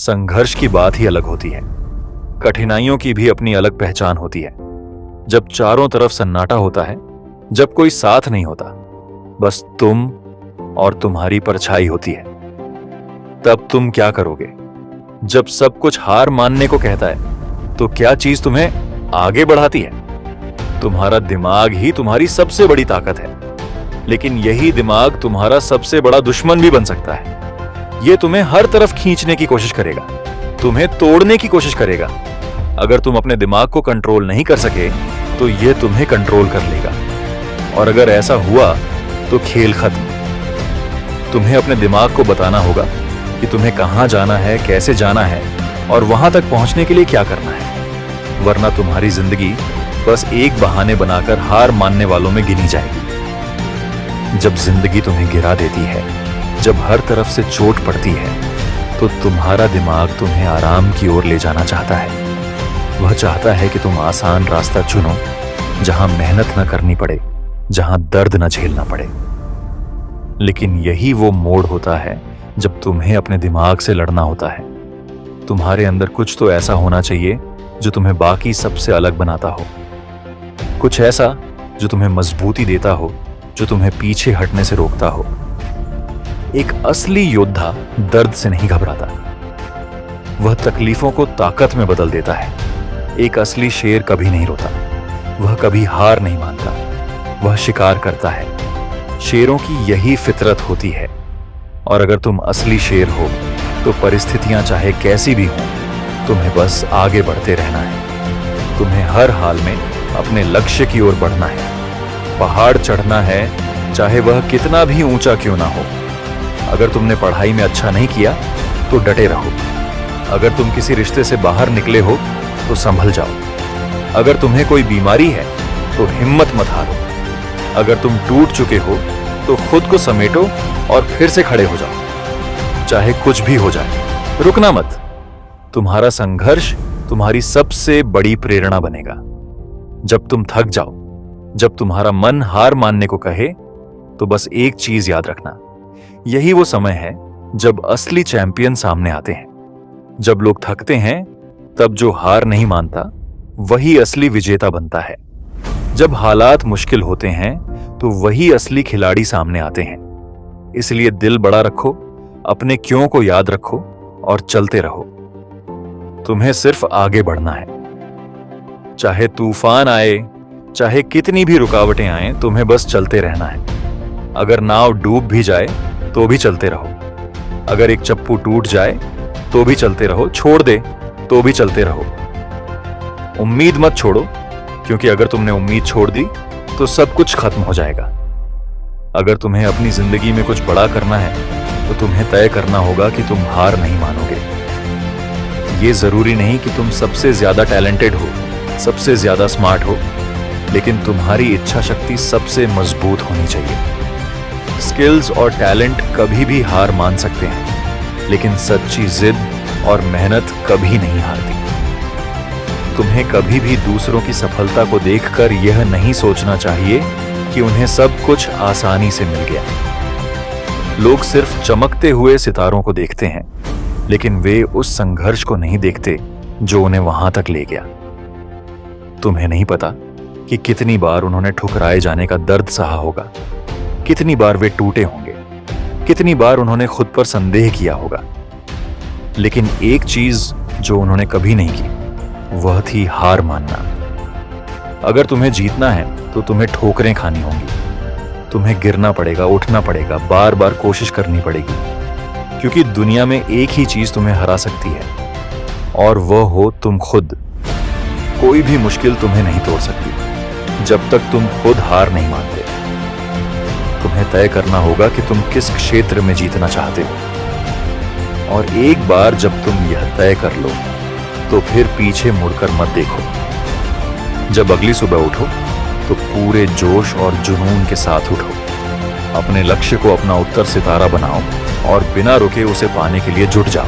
संघर्ष की बात ही अलग होती है। कठिनाइयों की भी अपनी अलग पहचान होती है। जब चारों तरफ सन्नाटा होता है, जब कोई साथ नहीं होता, बस तुम और तुम्हारी परछाई होती है, तब तुम क्या करोगे? जब सब कुछ हार मानने को कहता है, तो क्या चीज तुम्हें आगे बढ़ाती है? तुम्हारा दिमाग ही तुम्हारी सबसे बड़ी ताकत है, लेकिन यही दिमाग तुम्हारा सबसे बड़ा दुश्मन भी बन सकता है। यह तुम्हें हर तरफ खींचने की कोशिश करेगा, तुम्हें तोड़ने की कोशिश करेगा। अगर तुम अपने दिमाग को कंट्रोल नहीं कर सके, तो यह तुम्हें कंट्रोल कर लेगा, और अगर ऐसा हुआ तो खेल खत्म। तुम्हें अपने दिमाग को बताना होगा कि तुम्हें कहां जाना है, कैसे जाना है, और वहां तक पहुंचने के लिए क्या करना है, वरना तुम्हारी जिंदगी बस एक बहाने बनाकर हार मानने वालों में गिनी जाएगी। जब जिंदगी तुम्हें गिरा देती है, जब हर तरफ से चोट पड़ती है, तो तुम्हारा दिमाग तुम्हें आराम की ओर ले जाना चाहता है। वह चाहता है कि तुम आसान रास्ता चुनो, जहां मेहनत न करनी पड़े, जहां दर्द न झेलना पड़े। लेकिन यही वो मोड़ होता है जब तुम्हें अपने दिमाग से लड़ना होता है। तुम्हारे अंदर कुछ तो ऐसा होना चाहिए जो तुम्हें बाकी सबसे अलग बनाता हो, कुछ ऐसा जो तुम्हें मजबूती देता हो, जो तुम्हें पीछे हटने से रोकता हो। एक असली योद्धा दर्द से नहीं घबराता, वह तकलीफों को ताकत में बदल देता है। एक असली शेर कभी नहीं रोता, वह कभी हार नहीं मानता, वह शिकार करता है। शेरों की यही फितरत होती है, और अगर तुम असली शेर हो, तो परिस्थितियां चाहे कैसी भी हों, तुम्हें बस आगे बढ़ते रहना है। तुम्हें हर हाल में अपने लक्ष्य की ओर बढ़ना है। पहाड़ चढ़ना है, चाहे वह कितना भी ऊंचा क्यों ना हो। अगर तुमने पढ़ाई में अच्छा नहीं किया, तो डटे रहो। अगर तुम किसी रिश्ते से बाहर निकले हो, तो संभल जाओ। अगर तुम्हें कोई बीमारी है, तो हिम्मत मत हारो। अगर तुम टूट चुके हो, तो खुद को समेटो और फिर से खड़े हो जाओ। चाहे कुछ भी हो जाए, रुकना मत। तुम्हारा संघर्ष तुम्हारी सबसे बड़ी प्रेरणा बनेगा। जब तुम थक जाओ, जब तुम्हारा मन हार मानने को कहे, तो बस एक चीज याद रखना, यही वो समय है जब असली चैंपियन सामने आते हैं। जब लोग थकते हैं, तब जो हार नहीं मानता, वही असली विजेता बनता है। जब हालात मुश्किल होते हैं, तो वही असली खिलाड़ी सामने आते हैं। इसलिए दिल बड़ा रखो, अपने क्यों को याद रखो, और चलते रहो। तुम्हें सिर्फ आगे बढ़ना है। चाहे तूफान आए, चाहे कितनी भी रुकावटें आए, तुम्हें बस चलते रहना है। अगर नाव डूब भी जाए, तो भी चलते रहो। अगर एक चप्पू टूट जाए, तो भी चलते रहो। छोड़ दे, तो भी चलते रहो। उम्मीद मत छोड़ो, क्योंकि अगर तुमने उम्मीद छोड़ दी, तो सब कुछ खत्म हो जाएगा। अगर तुम्हें अपनी जिंदगी में कुछ बड़ा करना है, तो तुम्हें तय करना होगा कि तुम हार नहीं मानोगे। ये जरूरी नहीं कि तुम सबसे ज्यादा टैलेंटेड हो, सबसे ज्यादा स्मार्ट हो, लेकिन तुम्हारी इच्छा शक्ति सबसे मजबूत होनी चाहिए। स्किल्स और टैलेंट कभी भी हार मान सकते हैं, लेकिन सच्ची जिद और मेहनत कभी नहीं हारती। तुम्हें कभी भी दूसरों की सफलता को देखकर यह नहीं सोचना चाहिए कि उन्हें सब कुछ आसानी से मिल गया। लोग सिर्फ चमकते हुए सितारों को देखते हैं, लेकिन वे उस संघर्ष को नहीं देखते जो उन्हें वहां तक ले गया। तुम्हें नहीं पता कि कितनी बार उन्होंने ठुकराए जाने का दर्द सहा होगा, कितनी बार वे टूटे होंगे, कितनी बार उन्होंने खुद पर संदेह किया होगा। लेकिन एक चीज जो उन्होंने कभी नहीं की, वह थी हार मानना। अगर तुम्हें जीतना है, तो तुम्हें ठोकरें खानी होंगी, तुम्हें गिरना पड़ेगा, उठना पड़ेगा, बार बार कोशिश करनी पड़ेगी, क्योंकि दुनिया में एक ही चीज तुम्हें हरा सकती है, और वह हो तुम खुद। कोई भी मुश्किल तुम्हें नहीं तोड़ सकती, जब तक तुम खुद हार नहीं मानते। तुम्हें तय करना होगा कि तुम किस क्षेत्र में जीतना चाहते हो, और एक बार जब तुम यह तय कर लो, तो फिर पीछे मुड़कर मत देखो। जब अगली सुबह उठो, तो पूरे जोश और जुनून के साथ उठो। अपने लक्ष्य को अपना उत्तर सितारा बनाओ, और बिना रुके उसे पाने के लिए जुट जाओ।